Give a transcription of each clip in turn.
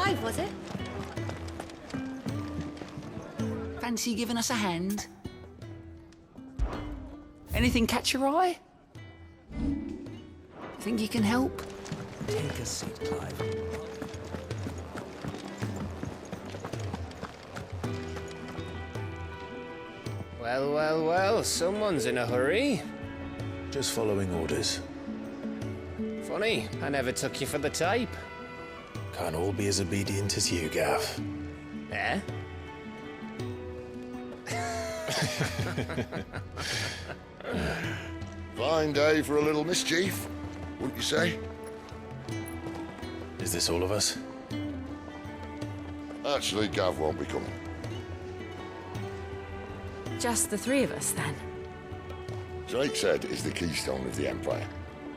Clive, was it? Fancy giving us a hand? Anything catch your eye? Think you can help? Take a seat, Clive. Well, well, well, someone's in a hurry. Just following orders. Funny, I never took you for the type. Can't all be as obedient as you, Gav. Eh? Fine day for a little mischief, wouldn't you say? Is this all of us? Actually, Gav won't be coming. Just the three of us, then. Drake's Head is the keystone of the Empire.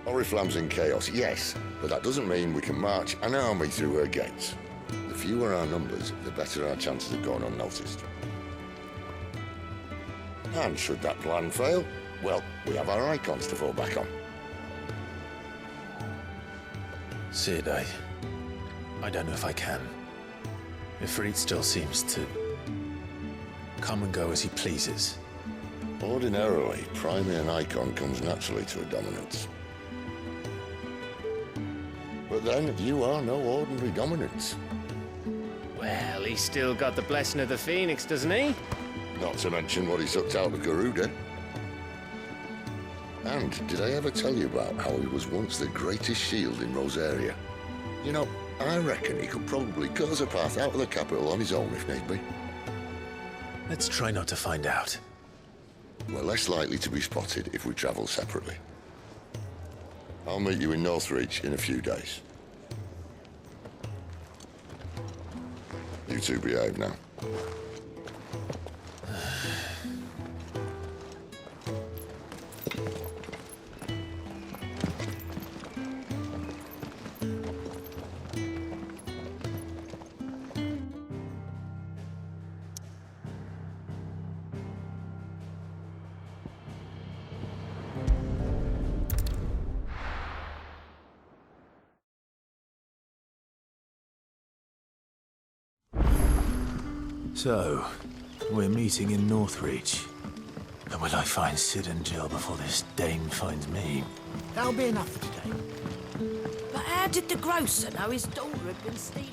Oriflamme's in chaos, yes, but that doesn't mean we can march an army through her gates. The fewer our numbers, the better our chances of going unnoticed. And should that plan fail, well, we have our icons to fall back on. Sid, I don't know if I can. Ifrit still seems to come and go as he pleases. Ordinarily, priming an icon comes naturally to a dominance. But then, you are no ordinary dominance. Well, he's still got the blessing of the Phoenix, doesn't he? Not to mention what he sucked out of Garuda. And did I ever tell you about how he was once the greatest shield in Rosaria? You know, I reckon he could probably cause a path out of the capital on his own if need be. Let's try not to find out. We're less likely to be spotted if we travel separately. I'll meet you in Northreach in a few days. You two behave now. So, we're meeting in Northreach. And will I find Sid and Jill before this dame finds me? That'll be enough for today. But how did the grocer know his daughter had been stealing?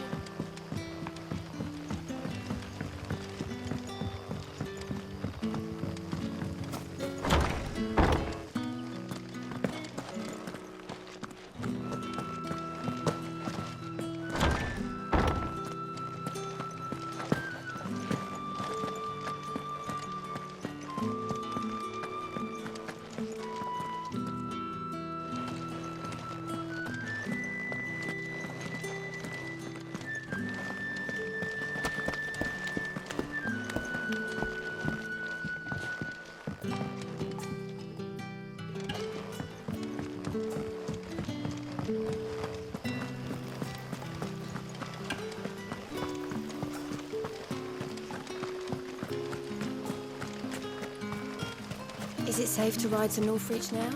Is it safe to ride to Northreach now?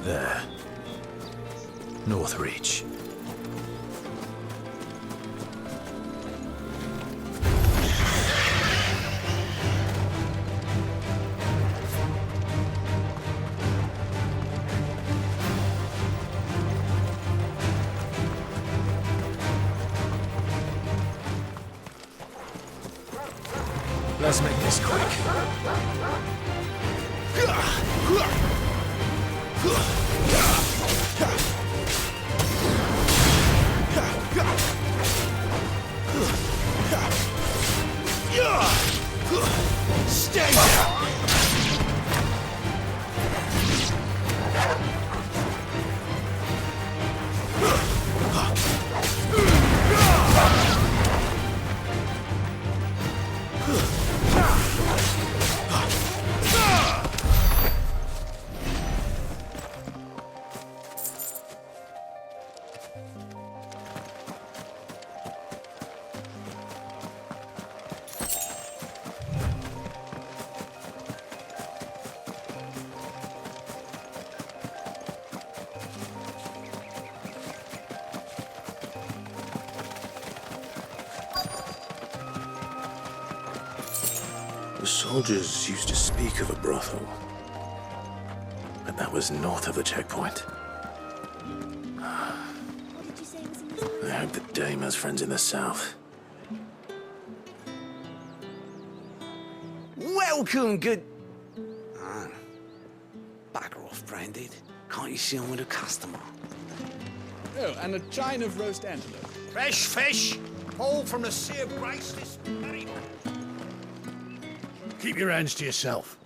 There. Northreach. Let's make this quick. Stay down! The soldiers used to speak of a brothel, but that was north of the checkpoint. I hope the dame has friends in the south. Welcome, good... Ah, bugger off, Branded. Can't you see I'm with a customer? Oh, and a chine of roast antelope. Fresh fish, all from the Sea of Grace this very... Keep your hands to yourself.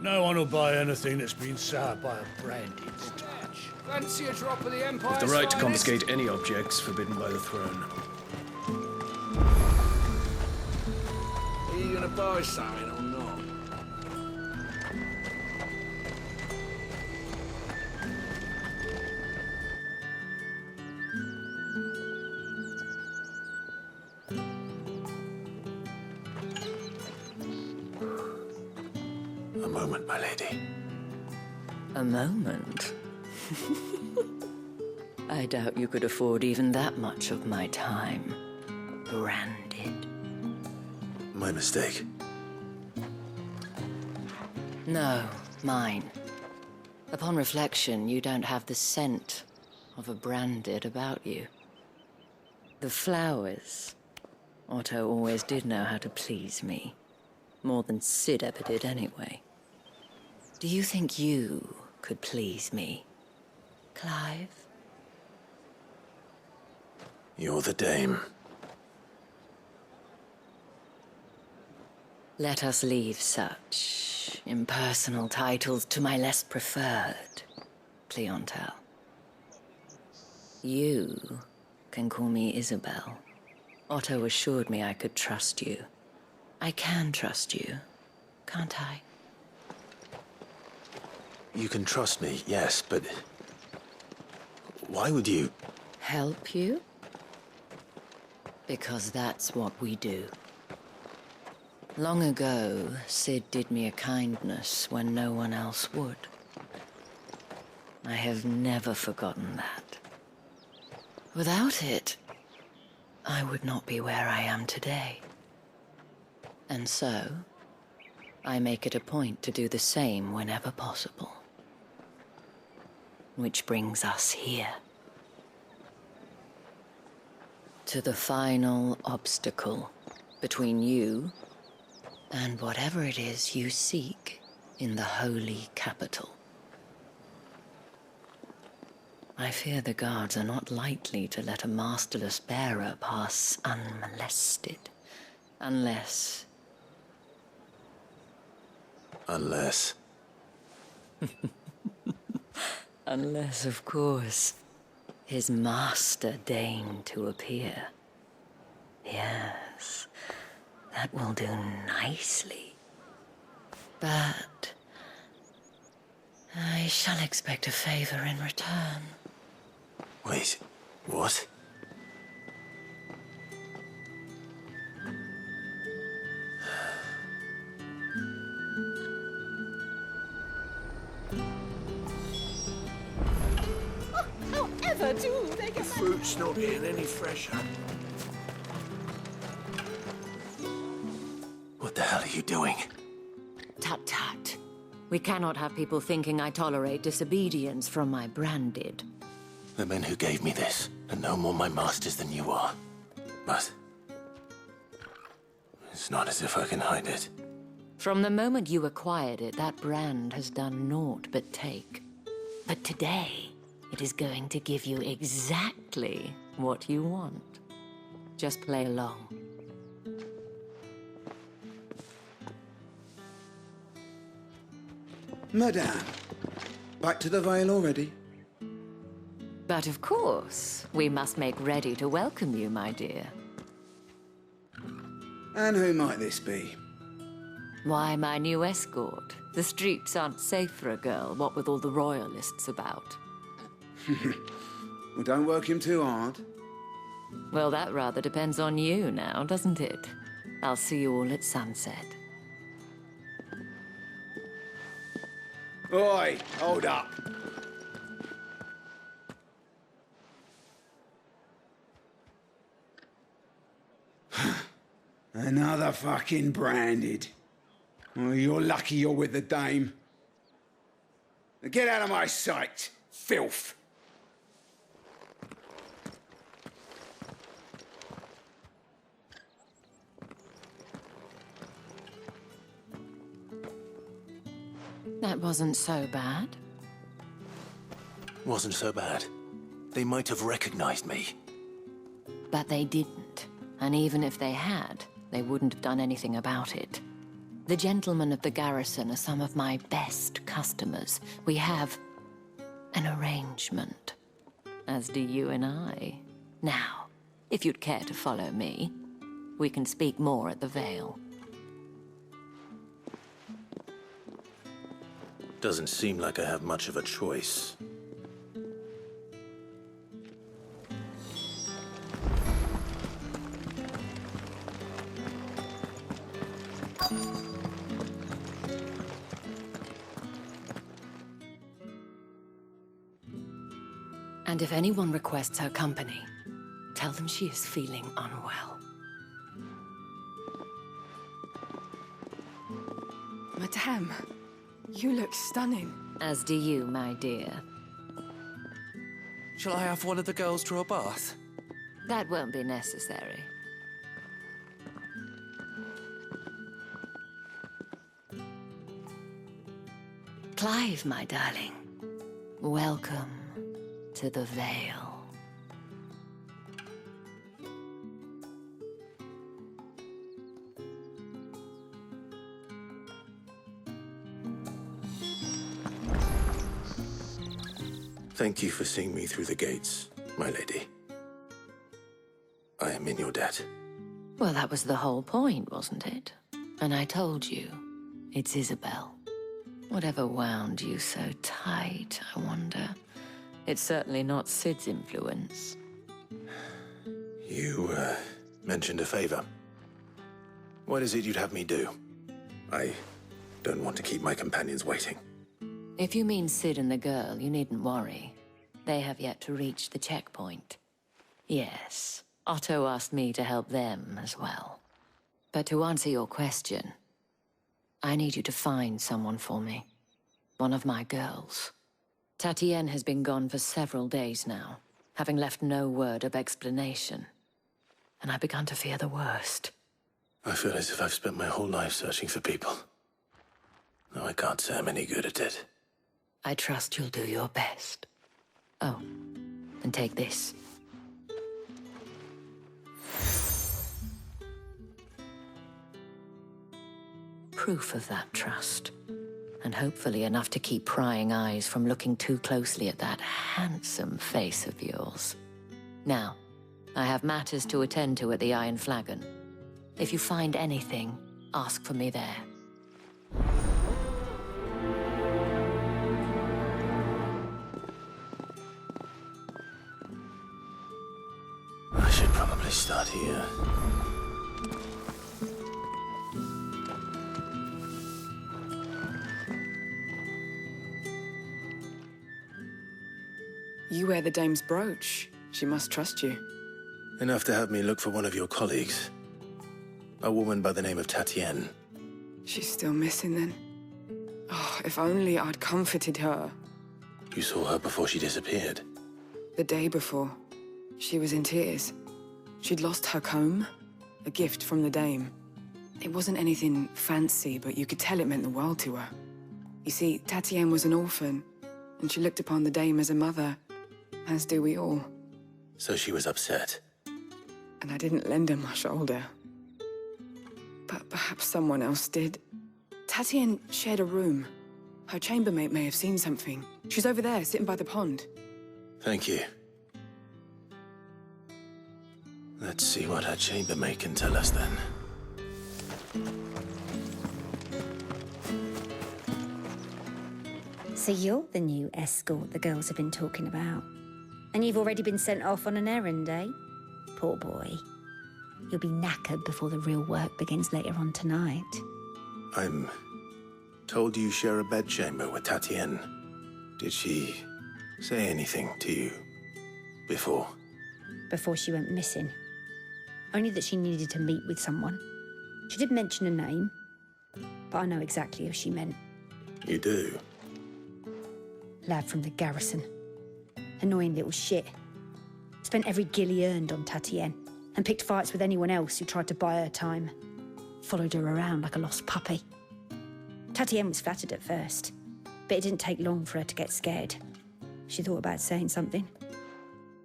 No one will buy anything that's been soured by a branded starch. Fancy a drop of the Empire. The right to confiscate any objects forbidden by the throne. Are you gonna buy something or not? A moment, my lady. A moment? I doubt you could afford even that much of my time. Branded. My mistake. No, mine. Upon reflection, you don't have the scent of a branded about you. The flowers. Otto always did know how to please me. More than Sid ever did anyway. Do you think you could please me, Clive? You're the dame. Let us leave such impersonal titles to my less preferred clientele. You can call me Isabel. Otto assured me I could trust you. I can trust you, can't I? You can trust me, yes, but... why would you... Help you? Because that's what we do. Long ago, Sid did me a kindness when no one else would. I have never forgotten that. Without it, I would not be where I am today. And so, I make it a point to do the same whenever possible. Which brings us here. To the final obstacle between you and whatever it is you seek in the holy capital. I fear the guards are not likely to let a masterless bearer pass unmolested, unless... Unless... Unless, of course, his master deigned to appear. Yes, that will do nicely. But I shall expect a favor in return. Wait, what? her too. They The fruit's not getting any fresher. What the hell are you doing? Tut tut. We cannot have people thinking I tolerate disobedience from my branded. The men who gave me this are no more my masters than you are. But it's not as if I can hide it. From the moment you acquired it, that brand has done naught but take. But today, it is going to give you exactly what you want. Just play along. Madame, back to the Vale already? But of course, we must make ready to welcome you, my dear. And who might this be? Why, my new escort. The streets aren't safe for a girl, what with all the royalists about. Well, don't work him too hard. Well, that rather depends on you now, doesn't it? I'll see you all at sunset. Oi, hold up. Another fucking branded. Oh, you're lucky you're with the dame. Now get out of my sight, filth. That wasn't so bad. Wasn't so bad. They might have recognized me. But they didn't. And even if they had, they wouldn't have done anything about it. The gentlemen of the garrison are some of my best customers. We have an arrangement, as do you and I. Now, if you'd care to follow me, we can speak more at the Vale. Doesn't seem like I have much of a choice. And if anyone requests her company, tell them she is feeling unwell. Madame, you look stunning. As do you, my dear. Shall I have one of the girls draw a bath? That won't be necessary. Clive, my darling. Welcome to the Vale. Thank you for seeing me through the gates, my lady. I am in your debt. Well, that was the whole point, wasn't it? And I told you, it's Isabel. Whatever wound you so tight, I wonder. It's certainly not Sid's influence. You, mentioned a favor. What is it you'd have me do? I don't want to keep my companions waiting. If you mean Sid and the girl, you needn't worry. They have yet to reach the checkpoint. Yes, Otto asked me to help them as well. But to answer your question, I need you to find someone for me. One of my girls. Tatienne has been gone for several days now, having left no word of explanation. And I've begun to fear the worst. I feel as if I've spent my whole life searching for people. No, I can't say I'm any good at it. I trust you'll do your best. Oh, and take this. Proof of that trust. And hopefully enough to keep prying eyes from looking too closely at that handsome face of yours. Now, I have matters to attend to at the Iron Flagon. If you find anything, ask for me there. I should probably start here. You wear the dame's brooch. She must trust you. Enough to have me look for one of your colleagues. A woman by the name of Tatienne. She's still missing then. Oh, if only I'd comforted her. You saw her before she disappeared? The day before. She was in tears. She'd lost her comb, a gift from the dame. It wasn't anything fancy, but you could tell it meant the world to her. You see, Tatienne was an orphan, and she looked upon the dame as a mother, as do we all. So she was upset. And I didn't lend her my shoulder. But perhaps someone else did. Tatienne shared a room. Her chambermaid may have seen something. She's over there, sitting by the pond. Thank you. Let's see what her chambermaid can tell us then. So you're the new escort the girls have been talking about. And you've already been sent off on an errand, eh? Poor boy. You'll be knackered before the real work begins later on tonight. I'm told you share a bedchamber with Tatienne. Did she say anything to you before? Before she went missing. Only that she needed to meet with someone. She did mention a name, but I know exactly who she meant. You do? Lad from the garrison. Annoying little shit. Spent every guil he earned on Tatienne, and picked fights with anyone else who tried to buy her time. Followed her around like a lost puppy. Tatienne was flattered at first, but it didn't take long for her to get scared. She thought about saying something.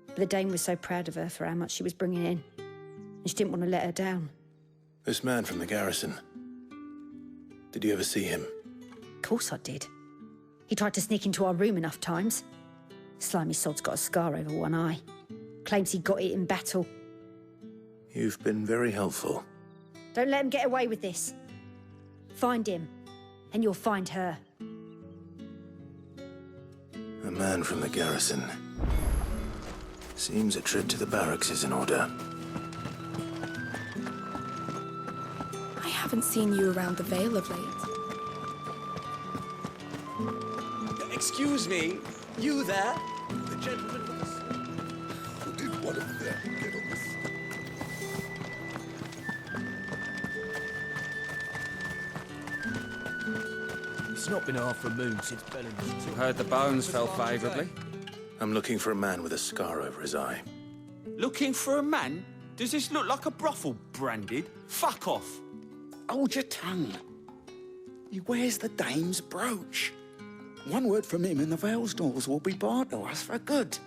But the dame was so proud of her for how much she was bringing in, and she didn't want to let her down. This man from the garrison. Did you ever see him? Of course I did. He tried to sneak into our room enough times. Slimy sod's got a scar over one eye. Claims he got it in battle. You've been very helpful. Don't let him get away with this. Find him, and you'll find her. A man from the garrison. Seems a trip to the barracks is in order. I haven't seen you around the Vale of late. Excuse me, you there? The gentleman with the sword. Did one of them get on this? It's not been half a moon since Bellen's took. Heard the bones fell favourably. I'm looking for a man with a scar over his eye. Looking for a man? Does this look like a brothel, Branded? Fuck off! Hold your tongue. He wears the dame's brooch. One word from him and the Vale's doors will be barred to us for good.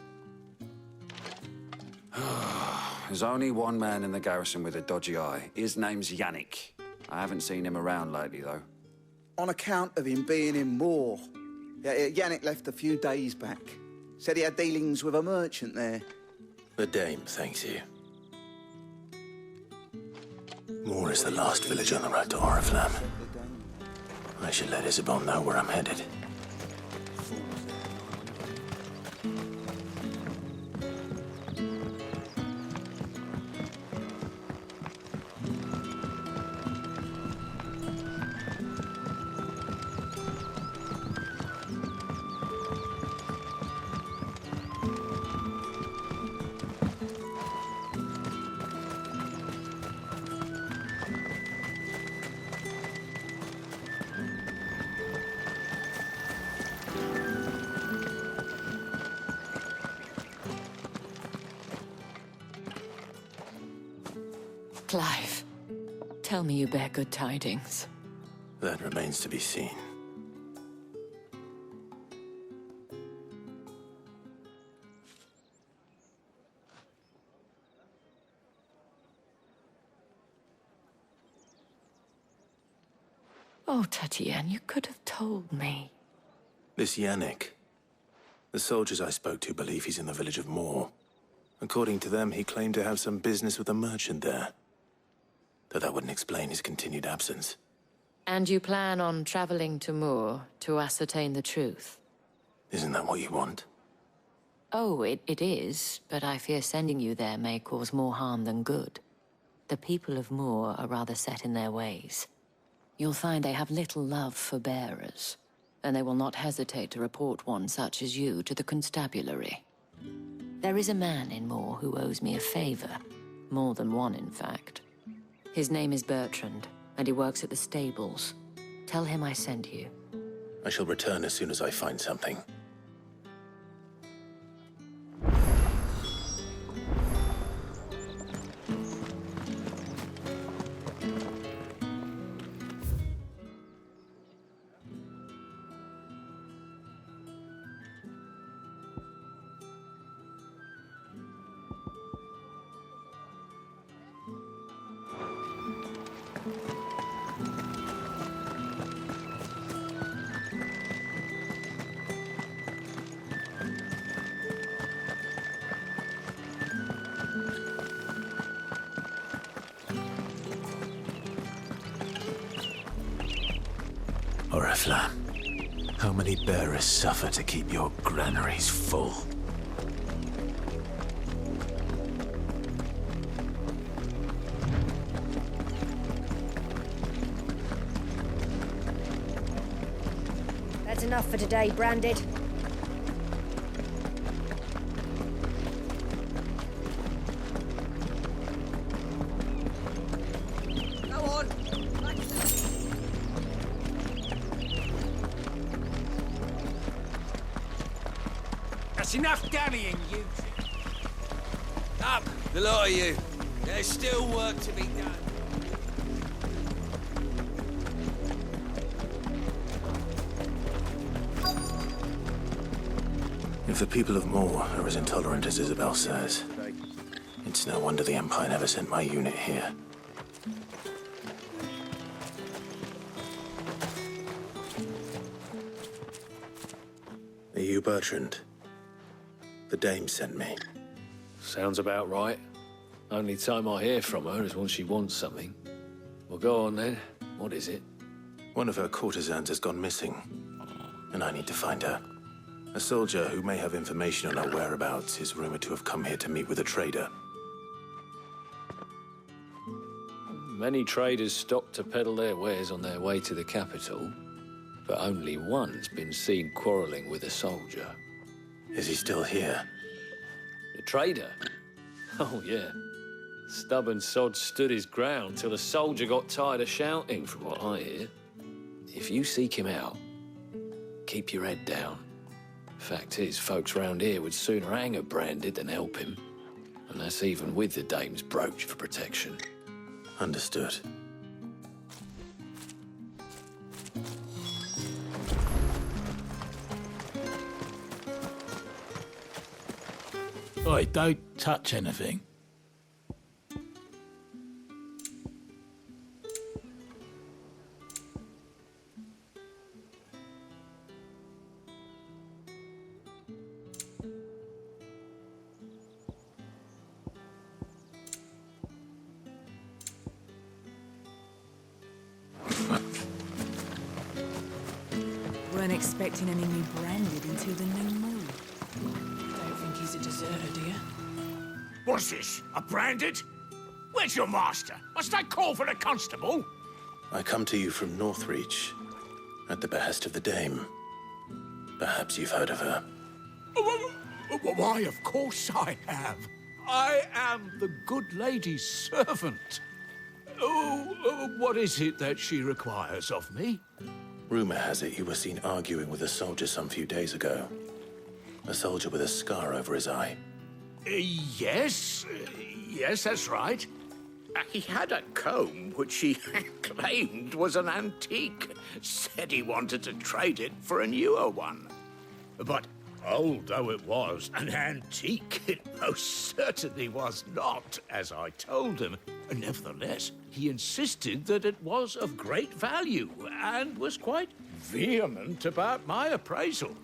There's only one man in the garrison with a dodgy eye. His name's Yannick. I haven't seen him around lately, though. On account of him being in Moor. Yannick left a few days back. Said he had dealings with a merchant there. The dame thanks you. Moor is the last village on the road to Oriflamme. I should let Isabel know where I'm headed. Clive, tell me you bear good tidings. That remains to be seen. Oh, Tatienne, you could have told me. This Yannick. The soldiers I spoke to believe he's in the village of Moor. According to them, he claimed to have some business with a merchant there. Though that wouldn't explain his continued absence. And you plan on traveling to Moor to ascertain the truth? Isn't that what you want? Oh, it is, but I fear sending you there may cause more harm than good. The people of Moor are rather set in their ways. You'll find they have little love for bearers, and they will not hesitate to report one such as you to the constabulary. There is a man in Moore who owes me a favor. More than one, in fact. His name is Bertrand, and he works at the stables. Tell him I sent you. I shall return as soon as I find something. Oriflamme, how many bearers suffer to keep your granaries full? That's enough for today, Branded. That's enough dallying, you two. Up, the lot of you. There's still work to be done. If the people of Moore are as intolerant as Isabel says, it's no wonder the Empire never sent my unit here. Are you Bertrand? The dame sent me. Sounds about right. Only time I hear from her is when she wants something. Well, go on then. What is it? One of her courtesans has gone missing, and I need to find her. A soldier who may have information on her whereabouts is rumored to have come here to meet with a trader. Many traders stop to peddle their wares on their way to the capital, but only one's been seen quarreling with a soldier. Is he still here? The trader? Oh, yeah. Stubborn sod stood his ground till the soldier got tired of shouting, from what I hear. If you seek him out, keep your head down. Fact is, folks round here would sooner hang a Branded than help him. And that's even with the dame's brooch for protection. Understood. Oi, don't touch anything. Weren't expecting any new Branded until the new moon. Don't think he's a deserter, do you? What's this? A Branded? Where's your master? Must I call for the constable? I come to you from Northreach, at the behest of the dame. Perhaps you've heard of her. Why, of course I have. I am the good lady's servant. What is it that she requires of me? Rumor has it you were seen arguing with a soldier some few days ago. A soldier with a scar over his eye. Yes, that's right. He had a comb which he claimed was an antique. Said he wanted to trade it for a newer one. But old though it was, an antique it most certainly was not, as I told him. Nevertheless, he insisted that it was of great value and was quite vehement about my appraisal.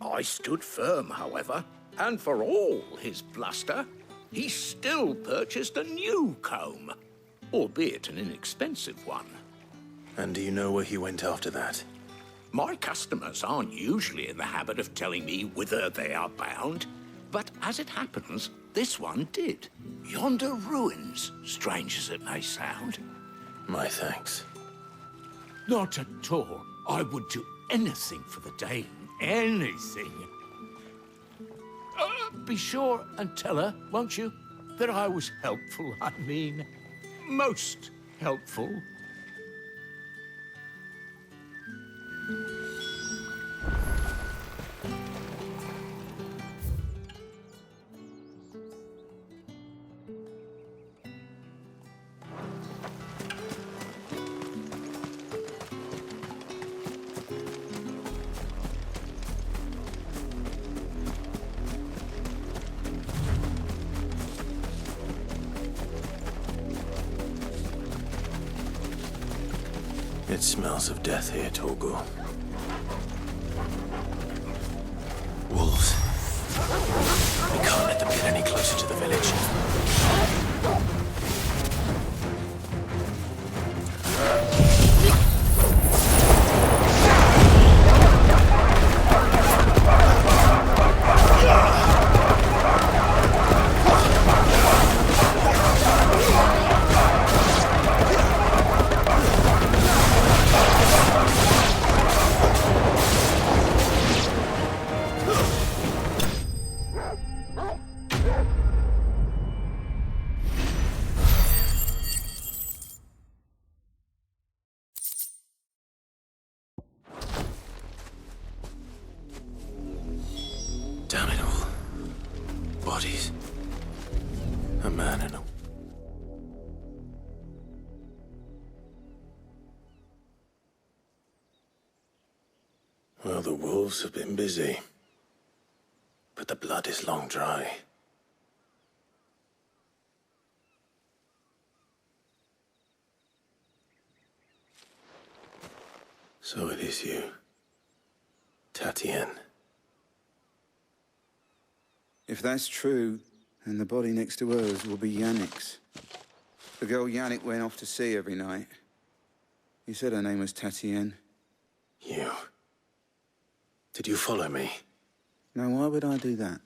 I stood firm, however, and for all his bluster, he still purchased a new comb, albeit an inexpensive one. And do you know where he went after that? My customers aren't usually in the habit of telling me whither they are bound, but as it happens, this one did. Yonder ruins, strange as it may sound. My thanks. Not at all. I would do anything for the dame. Anything. be sure and tell her, won't you, that I was helpful. I mean, most helpful. It smells of death here, Torgal. Wolves. We can't let them get any closer to the village. Damn it all. Bodies. A man and a... Well, the wolves have been busy. But the blood is long dry. So it is you, Tatienne. If that's true, then the body next to hers will be Yannick's. The girl Yannick went off to see every night. You said her name was Tatienne. You? Did you follow me? Now, why would I do that?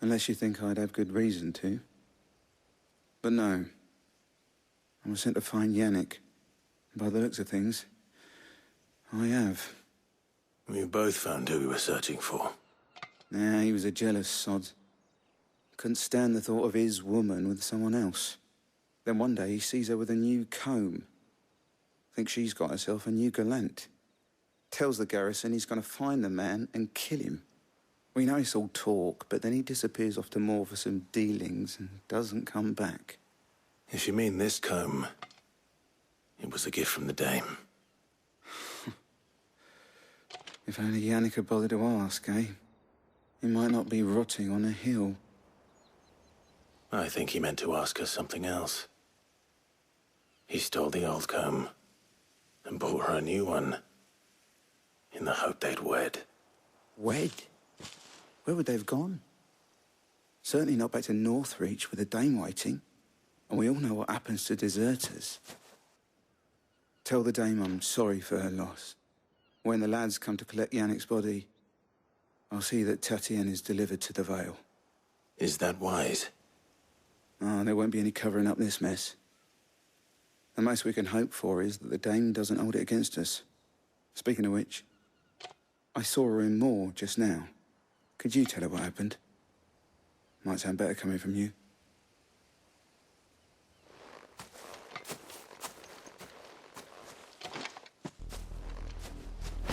Unless you think I'd have good reason to. But no. I was sent to find Yannick. By the looks of things, I have. We both found who we were searching for. Nah, he was a jealous sod. Couldn't stand the thought of his woman with someone else. Then one day he sees her with a new comb. Thinks she's got herself a new gallant. Tells the garrison he's going to find the man and kill him. We know it's all talk, but then he disappears off to Moor for some dealings and doesn't come back. If you mean this comb, it was a gift from the dame. If only Yannick had bothered to ask, eh? He might not be rotting on a hill. I think he meant to ask her something else. He stole the old comb and bought her a new one in the hope they'd wed. Wed? Where would they have gone? Certainly not back to Northreach with a dame waiting. And we all know what happens to deserters. Tell the dame I'm sorry for her loss. When the lads come to collect Yannick's body, I'll see that Tatienne is delivered to the Vale. Is that wise? Oh, there won't be any covering up this mess. The most we can hope for is that the dame doesn't hold it against us. Speaking of which, I saw her in Moor just now. Could you tell her what happened? Might sound better coming from you.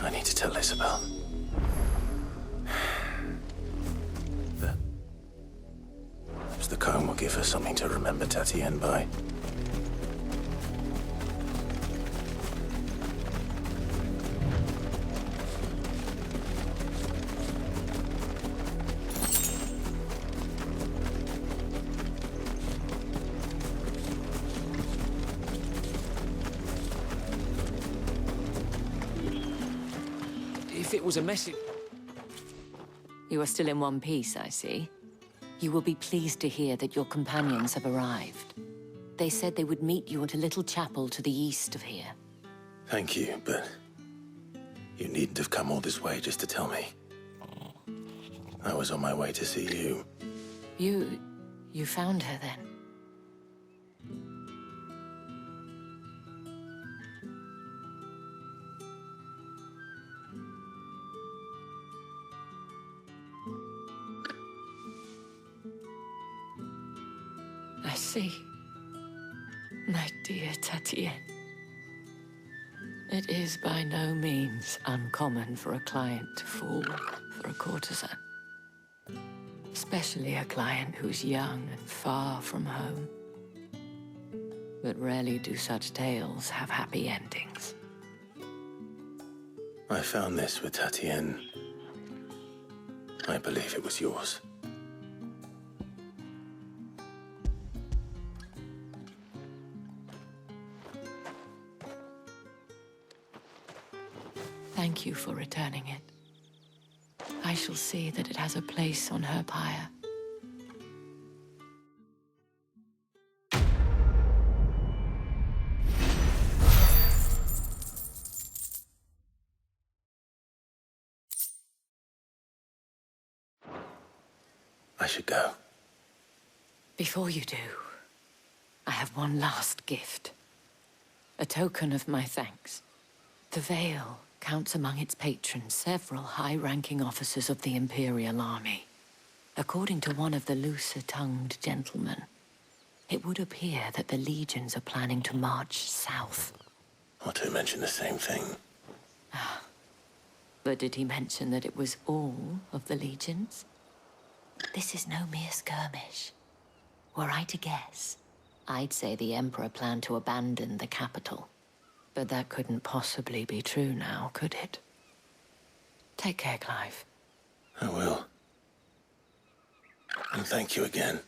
I need to tell Isabel. Perhaps the comb will give her something to remember Tatienne by. If it was a message... You are still in one piece, I see. You will be pleased to hear that your companions have arrived. They said they would meet you at a little chapel to the east of here. Thank you, but you needn't have come all this way just to tell me. I was on my way to see you. You found her then? see. My dear Tatienne. It is by no means uncommon for a client to fall for a courtesan. Especially a client who's young and far from home. But rarely do such tales have happy endings. I found this with Tatienne. I believe it was yours. Thank you for returning it. I shall see that it has a place on her pyre. I should go. Before you do, I have one last gift. A token of my thanks. The Vale counts among its patrons several high-ranking officers of the Imperial Army. According to one of the looser-tongued gentlemen, it would appear that the legions are planning to march south. Not to mention the same thing. But did he mention that it was all of the legions? This is no mere skirmish. Were I to guess, I'd say the Emperor planned to abandon the capital. But that couldn't possibly be true now, could it? Take care, Clive. I will. And thank you again.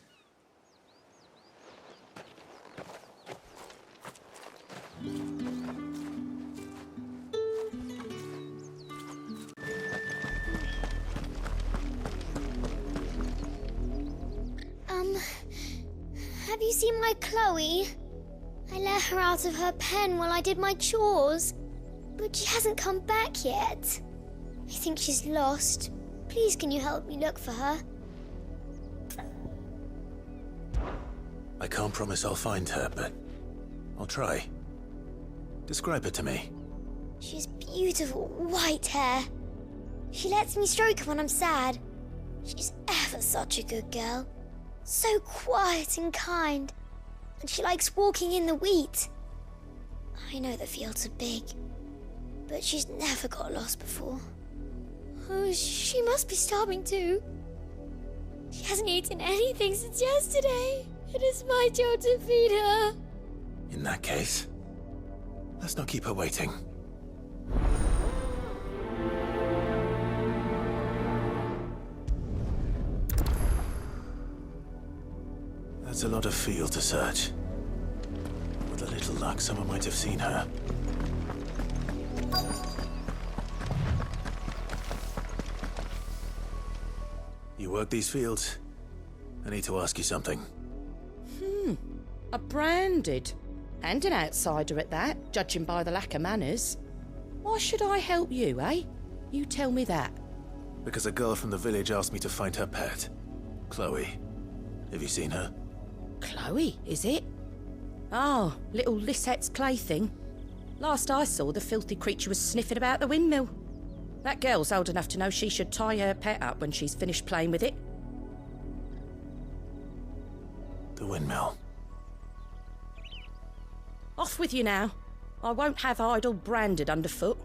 Have you seen my Chloe? I let her out of her pen while I did my chores, but she hasn't come back yet. I think she's lost. Please, can you help me look for her? I can't promise I'll find her, but I'll try. Describe her to me. She has beautiful white hair. She lets me stroke her when I'm sad. She's ever such a good girl. So quiet and kind. And she likes walking in the wheat. I know the fields are big, but she's never got lost before. Oh, she must be starving too. She hasn't eaten anything since yesterday. It is my job to feed her. In that case, let's not keep her waiting. That's a lot of field to search. With a little luck, someone might have seen her. You work these fields? I need to ask you something. A branded. And an outsider at that, judging by the lack of manners. Why should I help you, eh? You tell me that. Because a girl from the village asked me to find her pet, Chloe. Have you seen her? Chloe, is it? Oh, little Lisette's plaything. Last I saw, the filthy creature was sniffing about the windmill. That girl's old enough to know she should tie her pet up when she's finished playing with it. The windmill. Off with you now. I won't have idle branded underfoot.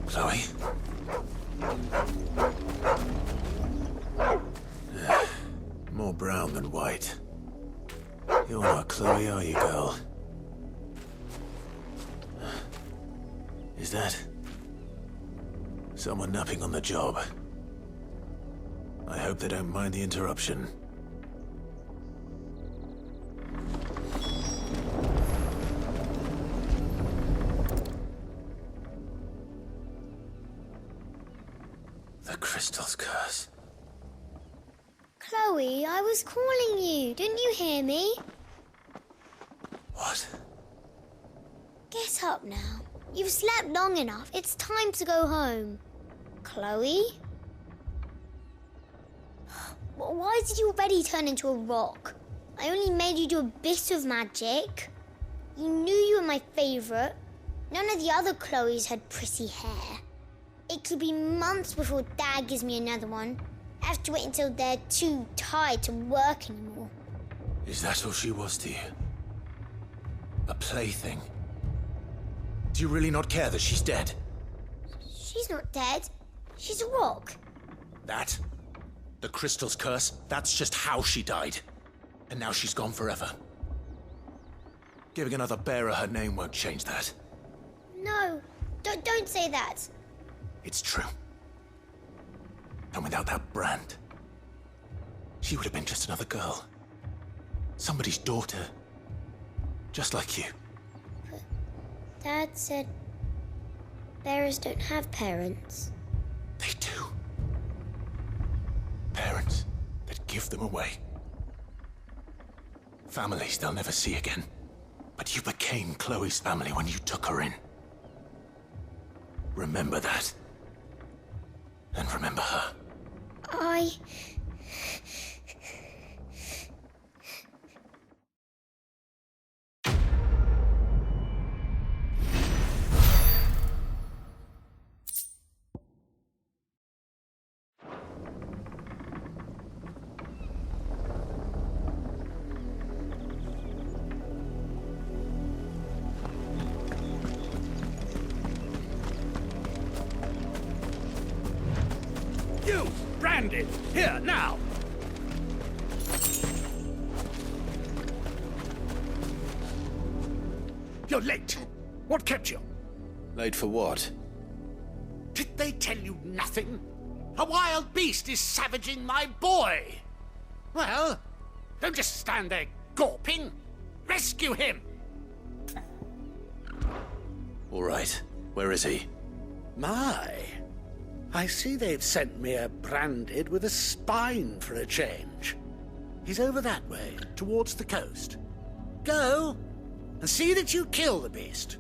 Chloe? More brown than white. You're not Chloe, are you, girl? Is that someone napping on the job? I hope they don't mind the interruption. The crystal's curse. Chloe, I was calling you. Didn't you hear me? What? Get up now. You've slept long enough. It's time to go home. Chloe? Why did you already turn into a rock? I only made you do a bit of magic. You knew you were my favourite. None of the other Chloes had pretty hair. It could be months before Dad gives me another one. I have to wait until they're too tired to work anymore. Is that all she was to you? A plaything? Do you really not care that she's dead? She's not dead. She's a rock. That? The crystal's curse? That's just how she died. And now she's gone forever. Giving another bearer her name won't change that. No, don't say that. It's true. And without that brand, she would have been just another girl. Somebody's daughter. Just like you. But Dad said bearers don't have parents. They do. Parents that give them away. Families they'll never see again. But you became Chloe's family when you took her in. Remember that. And remember her. You, branded, here, now! You're late. What kept you? Late for what? Did they tell you nothing? A wild beast is savaging my boy! Well, don't just stand there gawping. Rescue him! All right. Where is he? My, I see they've sent me a branded with a spine for a change. He's over that way, towards the coast. Go, and see that you kill the beast.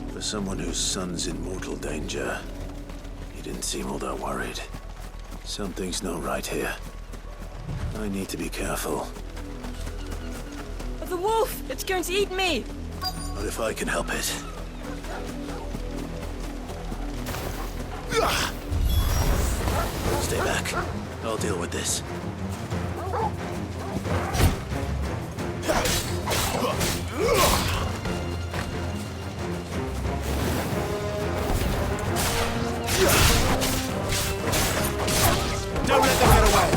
For someone whose son's in mortal danger, he didn't seem all that worried. Something's not right here. I need to be careful. The wolf! It's going to eat me! Not if I can help it. Stay back. I'll deal with this. Don't let them get away!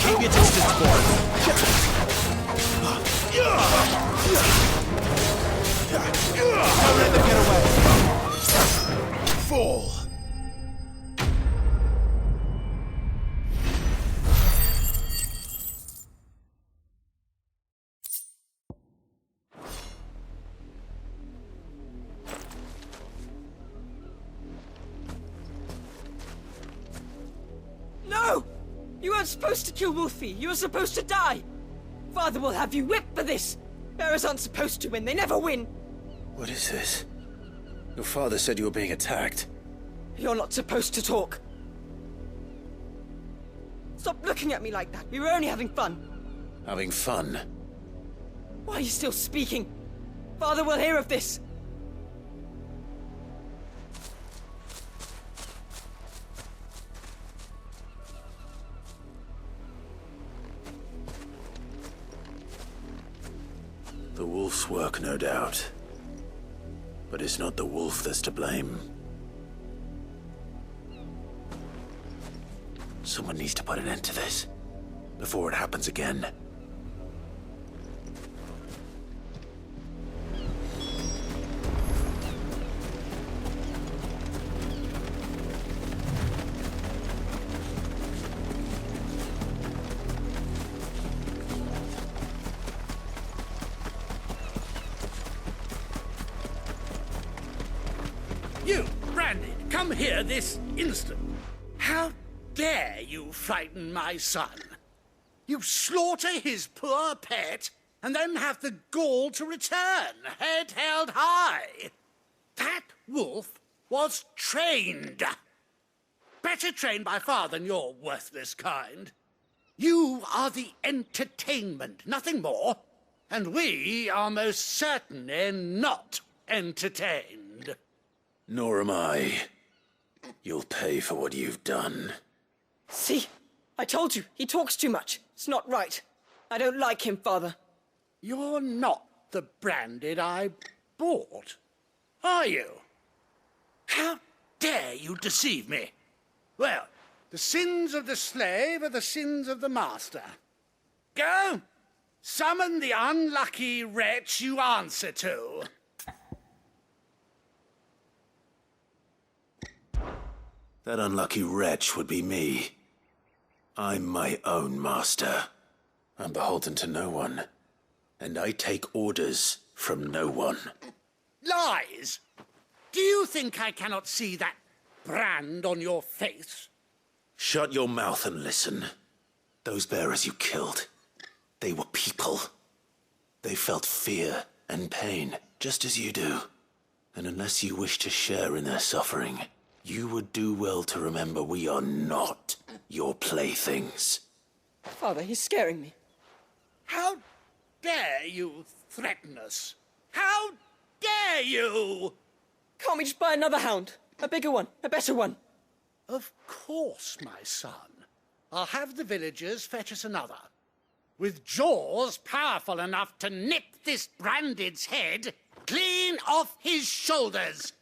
Keep your distance, boy! Don't let them get away! Fall! No! You weren't supposed to kill Wolfie. You were supposed to die. Father will have you whipped for this. Bearers aren't supposed to win. They never win. What is this? Your father said you were being attacked. You're not supposed to talk. Stop looking at me like that. We were only having fun. Having fun? Why are you still speaking? Father will hear of this. The wolf's work, no doubt. But it's not the wolf that's to blame. Someone needs to put an end to this, before it happens again. You, Branded, come here this instant. How dare you frighten my son? You slaughter his poor pet, and then have the gall to return, head held high. That wolf was trained. Better trained by far than your worthless kind. You are the entertainment, nothing more. And we are most certainly not entertained. Nor am I. You'll pay for what you've done. See? I told you, he talks too much. It's not right. I don't like him, Father. You're not the branded I bought, are you? How dare you deceive me? Well, the sins of the slave are the sins of the master. Go! Summon the unlucky wretch you answer to. That unlucky wretch would be me. I'm my own master. I'm beholden to no one. And I take orders from no one. Lies! Do you think I cannot see that brand on your face? Shut your mouth and listen. Those bearers you killed, they were people. They felt fear and pain, just as you do. And unless you wish to share in their suffering, you would do well to remember we are not your playthings. Father, he's scaring me. How dare you threaten us? How dare you? Can't we just buy another hound? A bigger one, a better one. Of course, my son. I'll have the villagers fetch us another. With jaws powerful enough to nip this branded's head clean off his shoulders.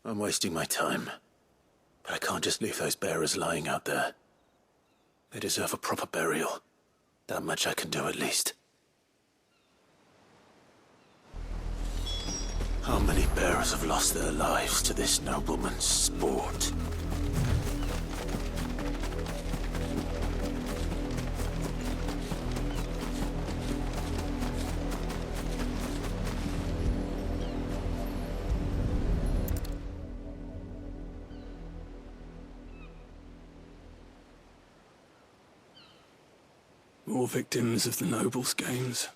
I'm wasting my time. But I can't just leave those bearers lying out there. They deserve a proper burial. That much I can do at least. How many bearers have lost their lives to this nobleman's sport? More victims of the nobles' games.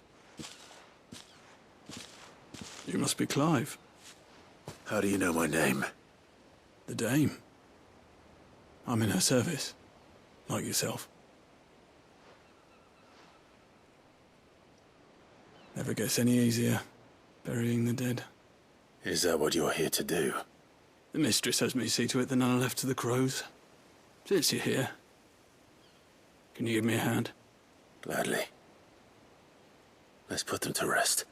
You must be Clive. How do you know my name? The Dame. I'm in her service, like yourself. Never gets any easier, burying the dead. Is that what you're here to do? The mistress has me see to it that none are left to the crows. Since you're here, can you give me a hand? Gladly. Let's put them to rest.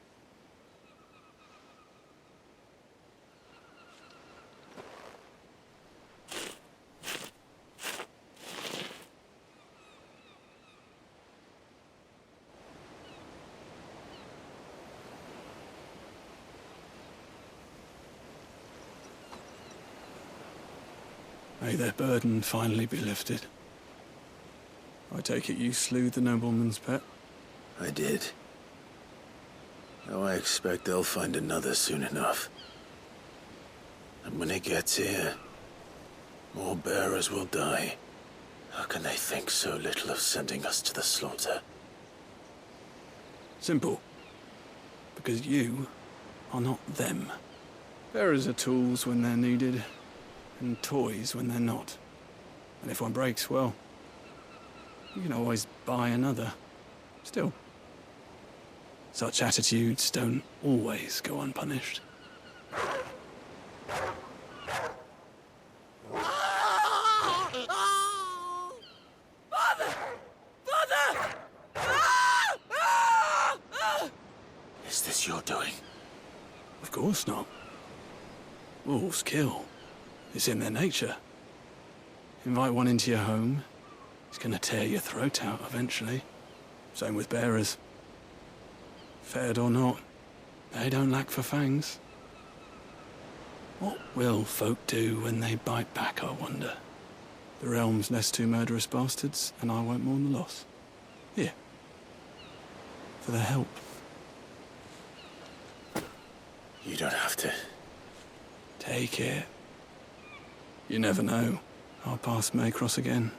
May their burden finally be lifted. I take it you slew the nobleman's pet? I did. Now I expect they'll find another soon enough. And when it gets here, more bearers will die. How can they think so little of sending us to the slaughter? Simple. Because you are not them. Bearers are tools when they're needed, and toys when they're not. And if one breaks, well, you can always buy another. Still, such attitudes don't always go unpunished. Father! Father! Is this your doing? Of course not. Wolves kill. It's in their nature. Invite one into your home, it's gonna tear your throat out eventually. Same with bearers. Fed or not, they don't lack for fangs. What will folk do when they bite back, I wonder? The realm's less two murderous bastards, and I won't mourn the loss. Here. For their help. You don't have to. Take it. You never know. Our paths may cross again.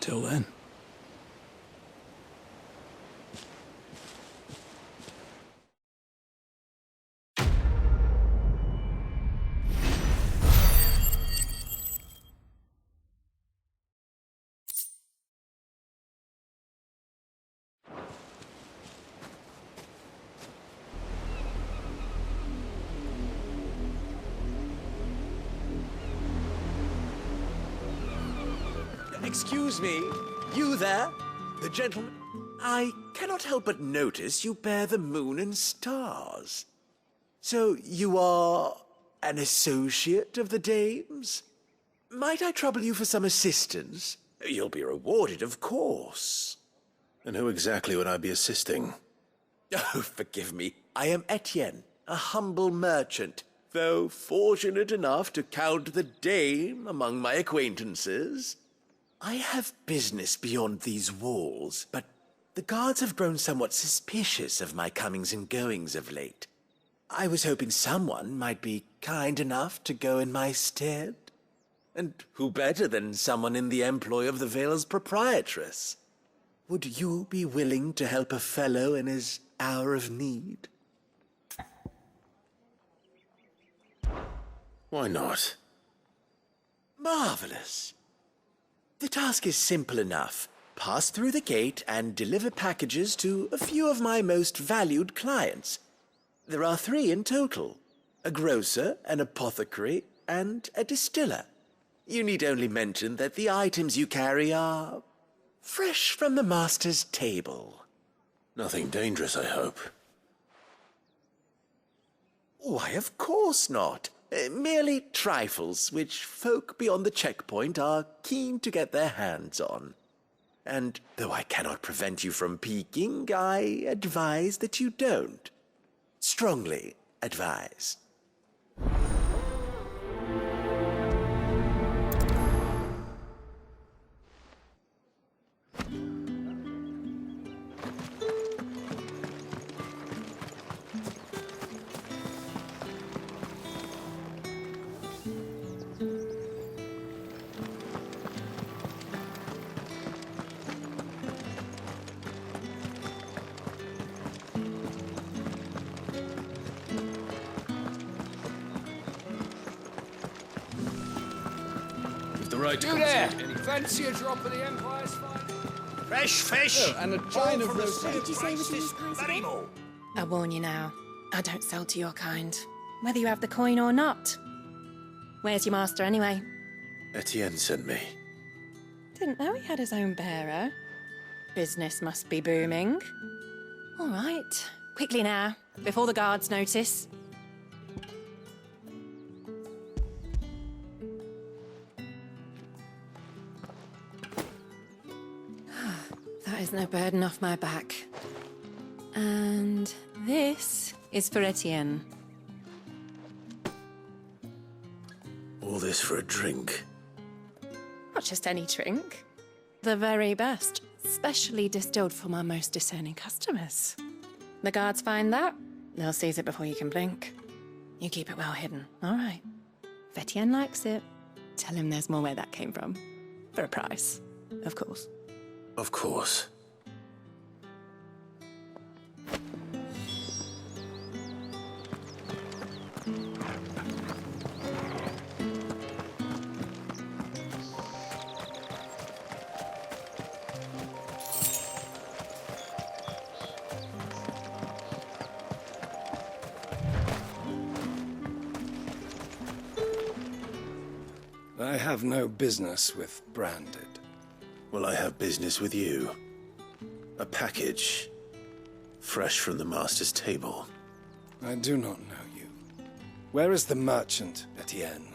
Till then. Excuse me, you there? The gentleman? I cannot help but notice you bear the moon and stars. So you are an associate of the dame's? Might I trouble you for some assistance? You'll be rewarded, of course. And who exactly would I be assisting? Oh, forgive me. I am Etienne, a humble merchant, though fortunate enough to count the dame among my acquaintances. I have business beyond these walls, but the guards have grown somewhat suspicious of my comings and goings of late. I was hoping someone might be kind enough to go in my stead. And who better than someone in the employ of the Vale's proprietress? Would you be willing to help a fellow in his hour of need? Why not? Marvelous. The task is simple enough. Pass through the gate and deliver packages to a few of my most valued clients. There are 3 in total: a grocer, an apothecary, and a distiller. You need only mention that the items you carry are fresh from the master's table. Nothing dangerous, I hope. Why, of course not. Merely trifles which folk beyond the checkpoint are keen to get their hands on. And though I cannot prevent you from peeking, I advise that you don't. Strongly advise. Right, you there! Fancy a drop of the Empire's finest? Fresh fish! Oh, and a china of roast. What did you say was in these pies again? I warn you now, I don't sell to your kind, whether you have the coin or not. Where's your master anyway? Etienne sent me. Didn't know he had his own bearer. Business must be booming. All right, quickly now, before the guards notice. That is no burden off my back. And this is for Etienne. All this for a drink? Not just any drink. The very best, specially distilled for my most discerning customers. The guards find that, they'll seize it before you can blink. You keep it well hidden, all right? If Etienne likes it, tell him there's more where that came from. For a price, of course. Of course. I have no business with Branded. Well, I have business with you. A package. Fresh from the master's table. I do not know you. Where is the merchant, Etienne?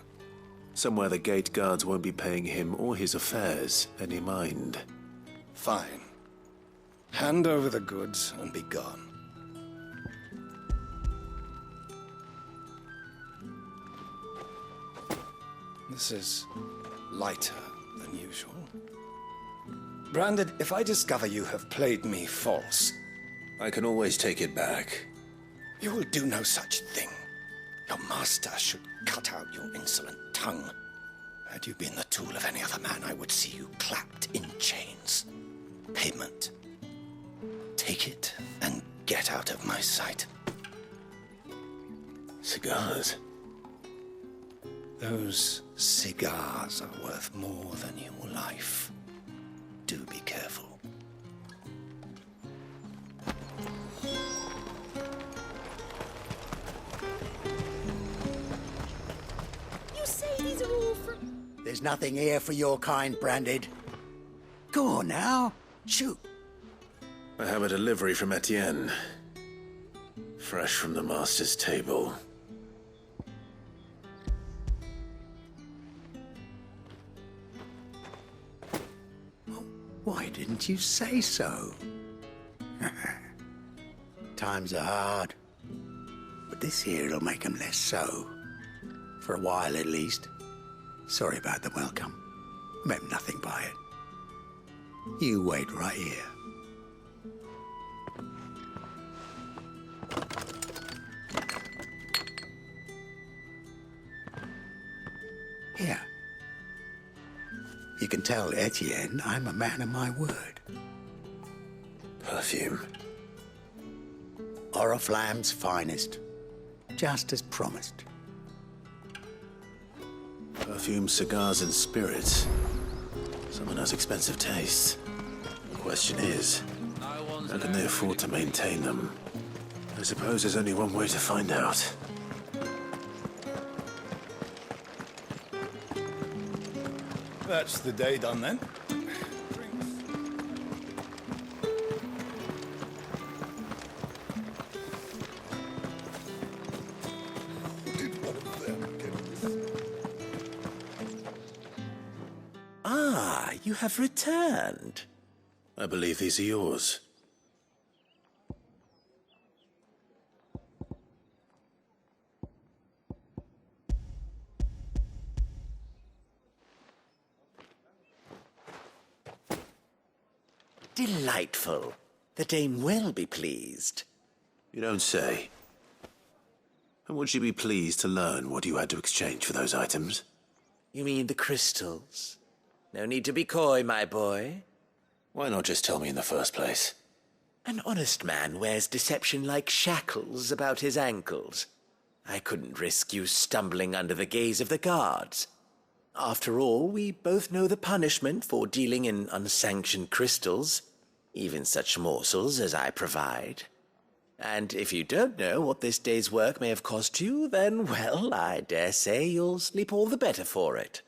Somewhere the gate guards won't be paying him or his affairs any mind. Fine. Hand over the goods and be gone. This is lighter than usual. Branded, if I discover you have played me false... I can always take it back. You will do no such thing. Your master should cut out your insolent tongue. Had you been the tool of any other man, I would see you clapped in chains. Payment. Take it and get out of my sight. Cigars? Those cigars are worth more than your life. Do be careful. You say these are all from... There's nothing here for your kind, Branded. Go on now. Shoot. I have a delivery from Etienne. Fresh from the master's table. Why didn't you say so? Times are hard. But this here'll make 'em less so. For a while, at least. Sorry about the welcome. Meant nothing by it. You wait right here. Here. You can tell Etienne I'm a man of my word. Perfume. Oriflamme's finest. Just as promised. Perfume, cigars, and spirits. Someone has expensive tastes. The question is, how can they afford to maintain them? I suppose there's only one way to find out. That's the day done then. Ah, you have returned. I believe these are yours. Delightful. The dame will be pleased. You don't say. And would she be pleased to learn what you had to exchange for those items? You mean the crystals? No need to be coy, my boy. Why not just tell me in the first place? An honest man wears deception like shackles about his ankles. I couldn't risk you stumbling under the gaze of the guards. After all, we both know the punishment for dealing in unsanctioned crystals, even such morsels as I provide. And if you don't know what this day's work may have cost you, then, well, I dare say you'll sleep all the better for it.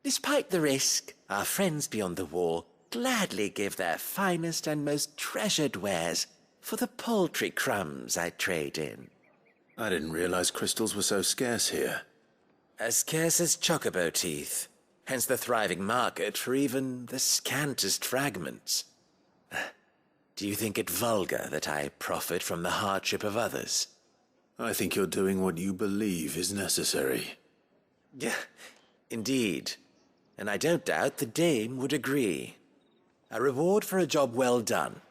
Despite the risk, our friends beyond the wall gladly give their finest and most treasured wares for the paltry crumbs I trade in. I didn't realize crystals were so scarce here. As scarce as chocobo teeth, hence the thriving market for even the scantest fragments. Do you think it vulgar that I profit from the hardship of others? I think you're doing what you believe is necessary. Yeah, indeed. And I don't doubt the dame would agree. A reward for a job well done.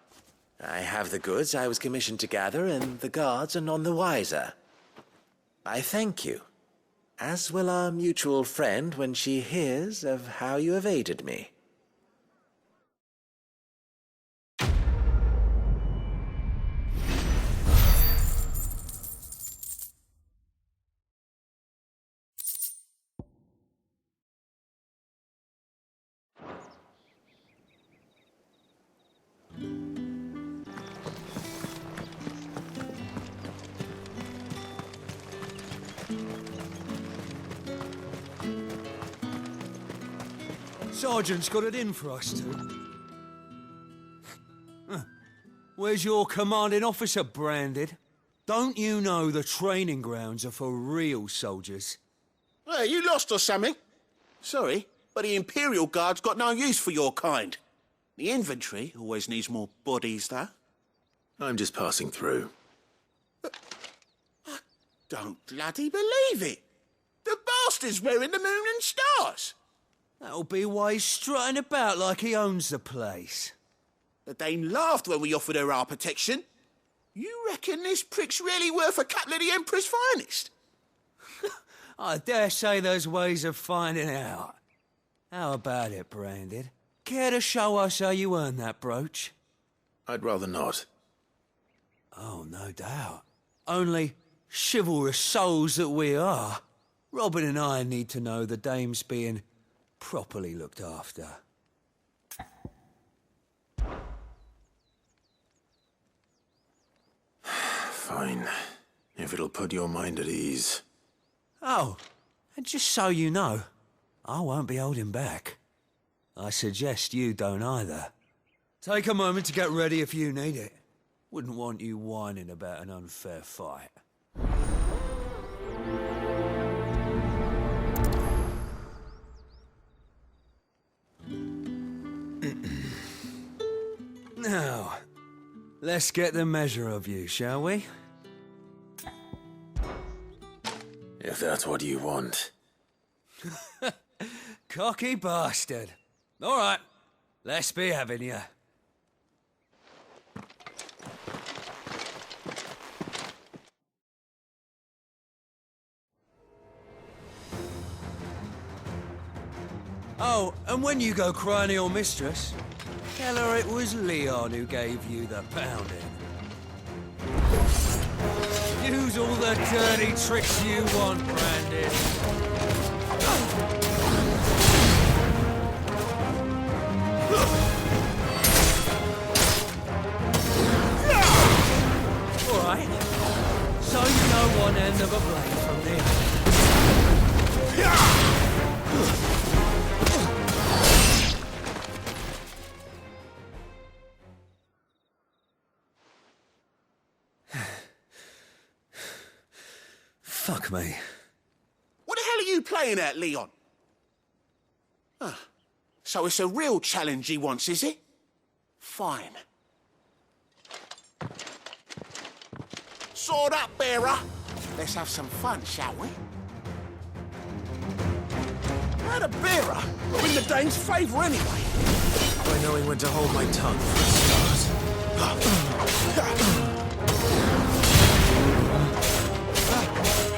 I have the goods I was commissioned to gather, and the guards are none the wiser. I thank you, as will our mutual friend when she hears of how you have aided me. Sergeant's got it in for us two. Where's your commanding officer, Branded? Don't you know the training grounds are for real soldiers? Hey, you lost or something? Sorry, but the Imperial Guard's got no use for your kind. The infantry always needs more bodies, though. I'm just passing through. I don't bloody believe it. The bastard's wearing the moon and stars. That'll be why he's strutting about like he owns the place. The dame laughed when we offered her our protection. You reckon this prick's really worth a couple of the Emperor's finest? I dare say there's ways of finding out. How about it, Branded? Care to show us how you earned that brooch? I'd rather not. Oh, no doubt. Only chivalrous souls that we are, Robin and I need to know the dame's being properly looked after. Fine. If it'll put your mind at ease. Oh, and just so you know, I won't be holding back. I suggest you don't either. Take a moment to get ready if you need it. Wouldn't want you whining about an unfair fight. Now, let's get the measure of you, shall we? If that's what you want. Cocky bastard. All right, let's be having you. Oh, and when you go crying to your mistress, tell her it was Leon who gave you the pounding. Use all the dirty tricks you want, Brandon. All right, so you know one end of a blade from the other. Fuck me. What the hell are you playing at, Leon? Ah, so it's a real challenge he wants, is it? Fine. Sword up, bearer. Let's have some fun, shall we? How the bearer? We're in the dame's favour anyway. By knowing when to hold my tongue for a start.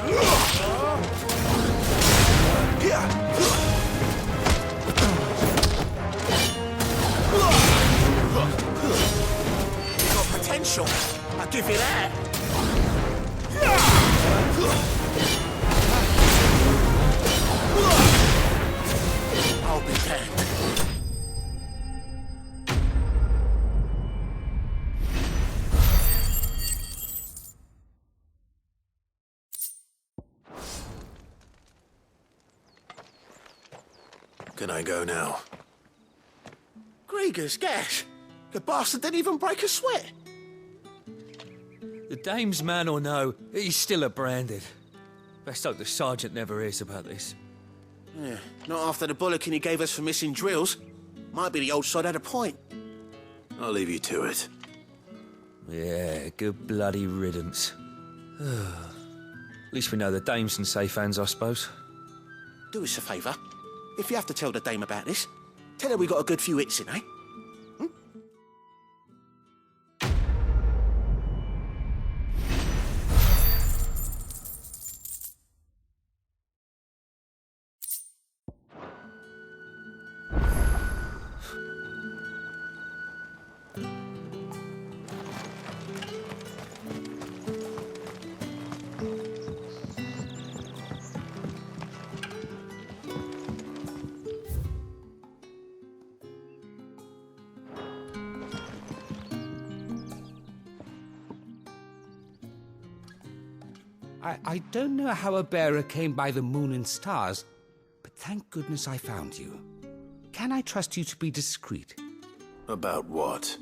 You got potential. I'll give you that. I'll be damned. Can I go now? Grieger's gas. The bastard didn't even break a sweat. The dame's man or no, he's still a Branded. Best hope the sergeant never hears about this. Yeah, not after the bullocking he gave us for missing drills. Might be the old sod had a point. I'll leave you to it. Yeah, good bloody riddance. At least we know the dame's in safe hands, I suppose. Do us a favour. If you have to tell the dame about this, tell her we got a good few hits in, eh? I don't know how a bearer came by the moon and stars, but thank goodness I found you. Can I trust you to be discreet? About what?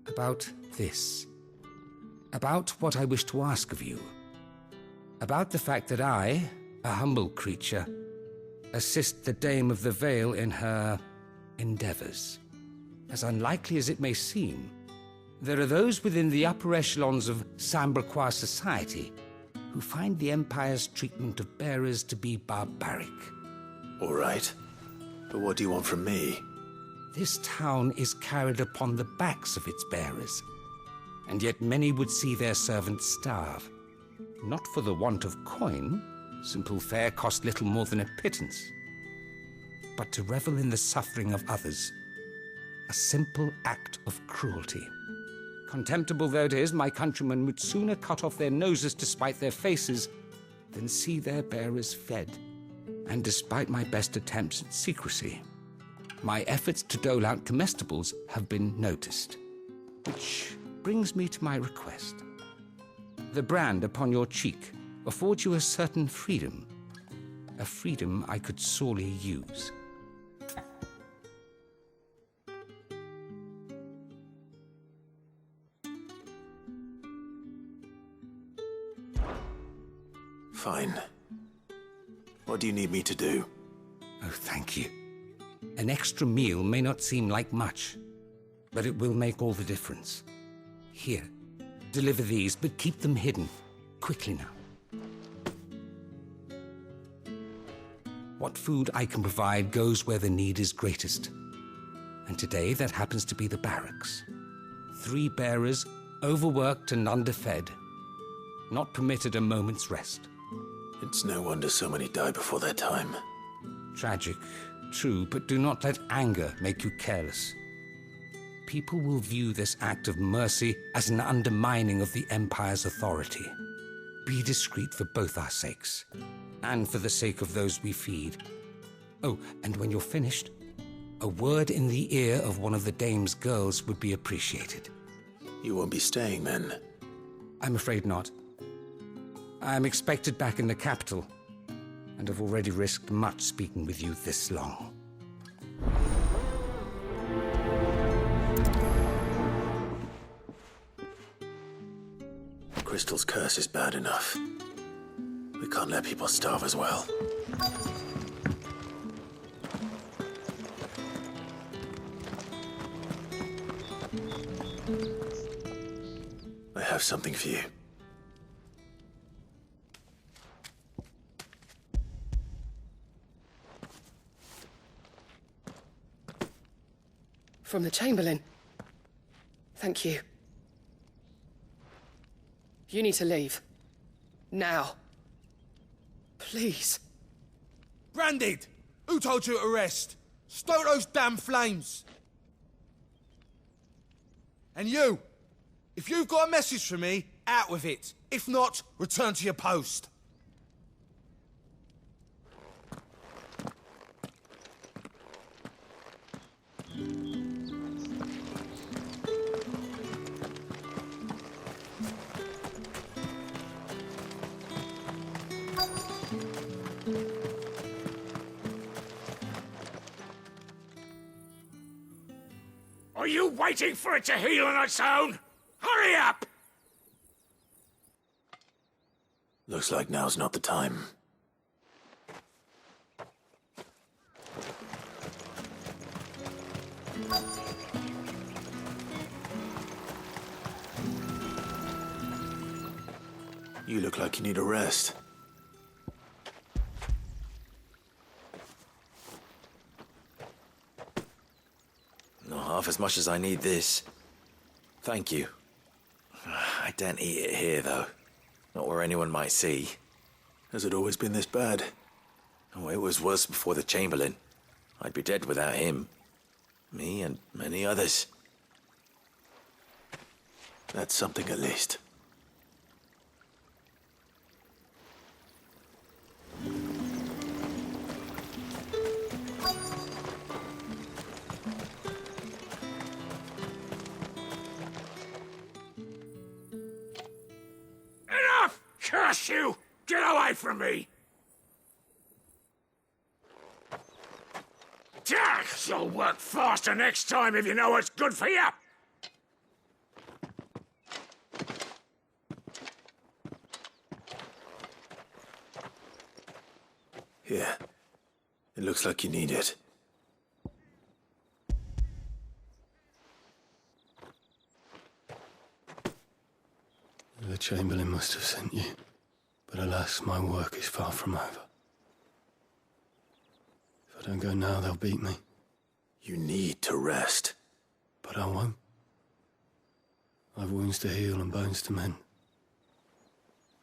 About this. About what I wish to ask of you. About the fact that I, a humble creature, assist the Dame of the Vale in her endeavors. As unlikely as it may seem, there are those within the upper echelons of Sambraquois society who find the Empire's treatment of bearers to be barbaric. All right. But what do you want from me? This town is carried upon the backs of its bearers. and yet many would see their servants starve. Not for the want of coin, simple fare cost little more than a pittance, but to revel in the suffering of others, a simple act of cruelty. Contemptible though it is, my countrymen would sooner cut off their noses to spite their faces than see their bearers fed. And despite my best attempts at secrecy, my efforts to dole out comestibles have been noticed. Which brings me to my request. The brand upon your cheek affords you a certain freedom, a freedom I could sorely use. Fine. What do you need me to do? Oh, thank you. An extra meal may not seem like much, but it will make all the difference. Here, deliver these, but keep them hidden. Quickly now. What food I can provide goes where the need is greatest. And today, that happens to be the barracks. 3 bearers, overworked and underfed, not permitted a moment's rest. It's no wonder so many die before their time. Tragic, true, but do not let anger make you careless. People will view this act of mercy as an undermining of the Empire's authority. Be discreet for both our sakes, and for the sake of those we feed. Oh, and when you're finished, a word in the ear of one of the dame's girls would be appreciated. You won't be staying then? I'm afraid not. I'm expected back in the capital, and have already risked much speaking with you this long. Crystal's curse is bad enough. We can't let people starve as well. I have something for you. From the Chamberlain. Thank you. You need to leave. Now. Please. Branded! Who told you to rest? Stoke those damn flames! And you! If you've got a message for me, out with it. If not, return to your post. Are you waiting for it to heal on its own? Hurry up! Looks like now's not the time. You look like you need a rest. Not half as much as I need this. Thank you. I daren't eat it here, though. Not where anyone might see. Has it always been this bad? Oh, it was worse before the Chamberlain. I'd be dead without him. Me and many others. That's something at least. Enough! Curse you! Get away from me! You'll work faster next time if you know what's good for you! Here. It looks like you need it. The Chamberlain must have sent you, but alas, my work is far from over. If I don't go now, they'll beat me. You need to rest. But I won't. I've wounded wounds to heal and bones to mend.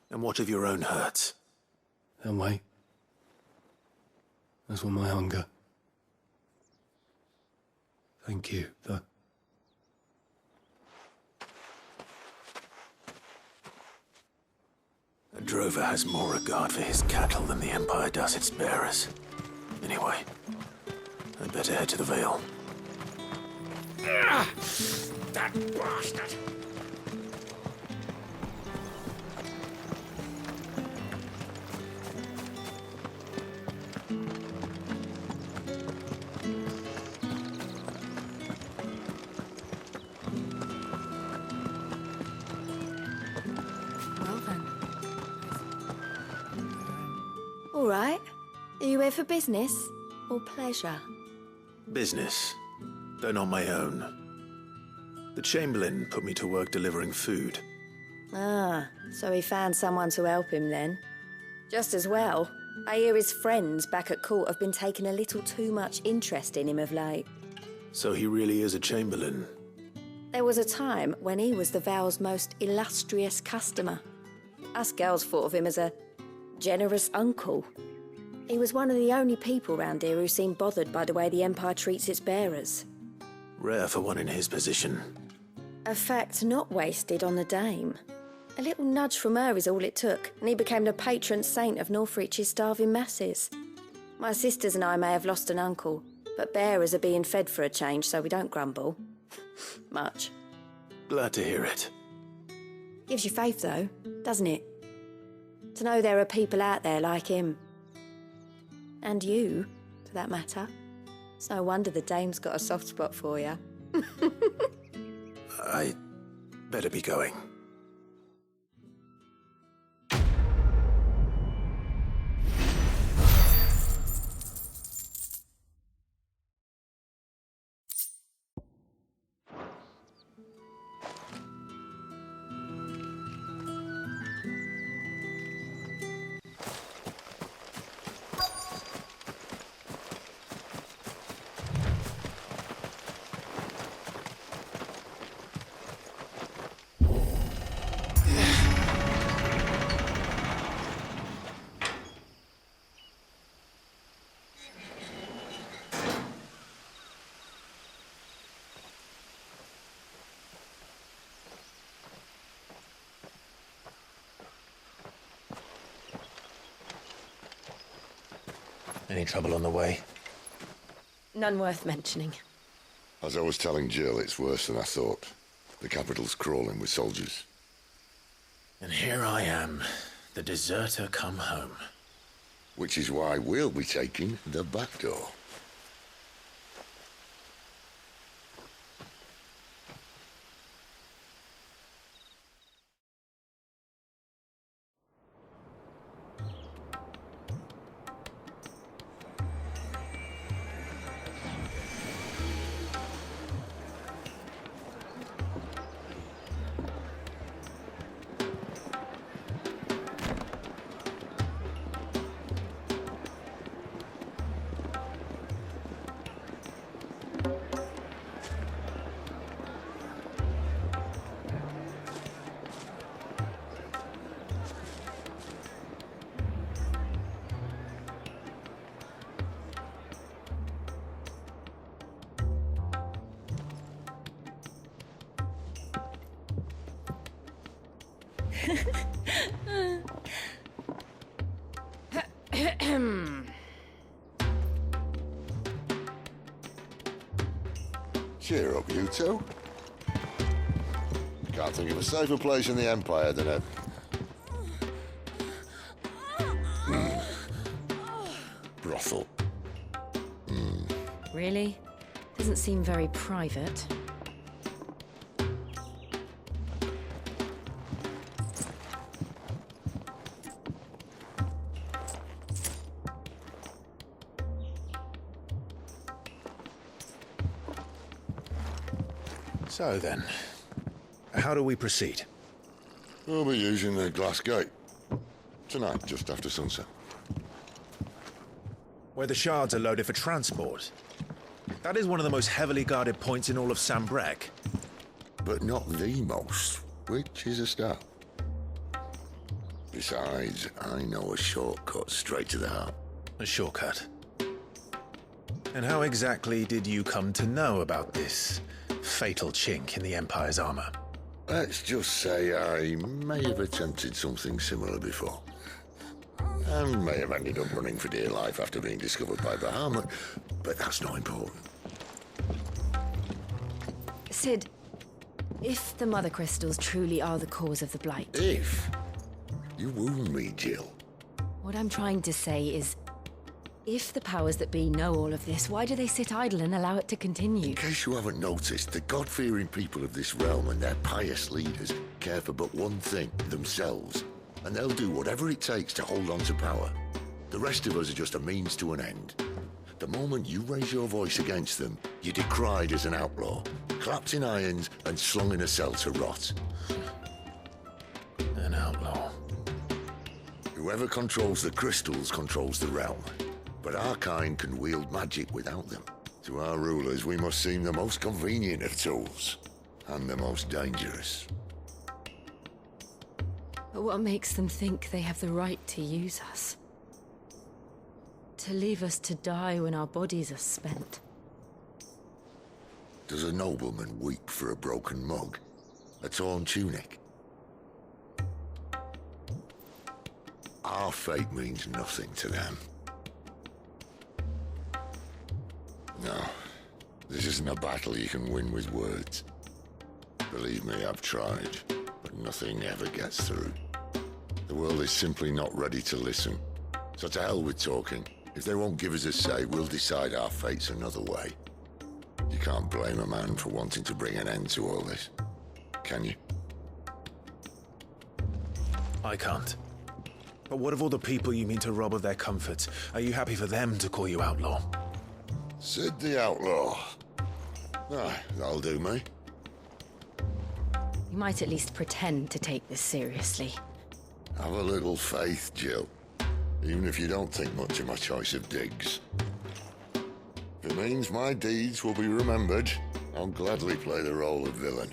And what of your own hurts? They'll wait. As will my hunger. Thank you, though. A drover has more regard for his cattle than the Empire does its bearers. Anyway, I'd better head to the Vale. That bastard! Well then. All right. Are you here for business or pleasure? Business, though not my own. The Chamberlain put me to work delivering food. Ah, so he found someone to help him then. Just as well. I hear his friends back at court have been taking a little too much interest in him of late. So he really is a Chamberlain. There was a time when he was the Vale's most illustrious customer. Us girls thought of him as a generous uncle. He was one of the only people round here who seemed bothered by the way the Empire treats its bearers. Rare for one in his position. A fact not wasted on the dame. A little nudge from her is all it took, and he became the patron saint of Northreach's starving masses. My sisters and I may have lost an uncle, but bearers are being fed for a change, so we don't grumble. Much. Glad to hear it. Gives you faith, though, doesn't it? To know there are people out there like him. And you, for that matter. It's no wonder the dame's got a soft spot for you. I better be going. Any trouble on the way? None worth mentioning. As I was telling Jill, it's worse than I thought. The capital's crawling with soldiers. And here I am, the deserter come home. Which is why we'll be taking the back door. Cheer up, you two. Can't think of a safer place in the Empire than a... brothel. Really? Doesn't seem very private. So then, how do we proceed? We'll be using the glass gate. Tonight, just after sunset. Where the shards are loaded for transport. That is one of the most heavily guarded points in all of Sambrek. But not the most. which is a start. Besides, I know a shortcut straight to the heart. A shortcut? And how exactly did you come to know about this fatal chink in the Empire's armor? Let's just say I may have attempted something similar before. And may have ended up running for dear life after being discovered by Bahamut, but that's not important. Sid, if the Mother Crystals truly are the cause of the Blight... If? You wound me, Jill. What I'm trying to say is, if the powers that be know all of this, why do they sit idle and allow it to continue? In case you haven't noticed, the God-fearing people of this realm and their pious leaders care for but one thing, themselves. And they'll do whatever it takes to hold on to power. The rest of us are just a means to an end. The moment you raise your voice against them, you're decried as an outlaw, clapped in irons and slung in a cell to rot. An outlaw. Whoever controls the crystals controls the realm. But our kind can wield magic without them. To our rulers, we must seem the most convenient of tools. And the most dangerous. But what makes them think they have the right to use us? To leave us to die when our bodies are spent? Does a nobleman weep for a broken mug? A torn tunic? Our fate means nothing to them. No, this isn't a battle you can win with words. Believe me, I've tried, but nothing ever gets through. The world is simply not ready to listen. So to hell with talking. If they won't give us a say, we'll decide our fates another way. You can't blame a man for wanting to bring an end to all this, can you? I can't. But what of all the people you mean to rob of their comforts? Are you happy for them to call you outlaw? Sid the Outlaw. Ah, that'll do me. You might at least pretend to take this seriously. Have a little faith, Jill. Even if you don't think much of my choice of digs. If it means my deeds will be remembered, I'll gladly play the role of villain.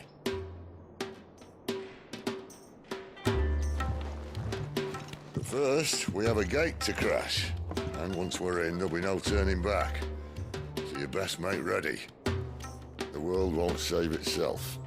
But first, we have a gate to crash. And once we're in, there'll be no turning back. So you best make ready. The world won't save itself.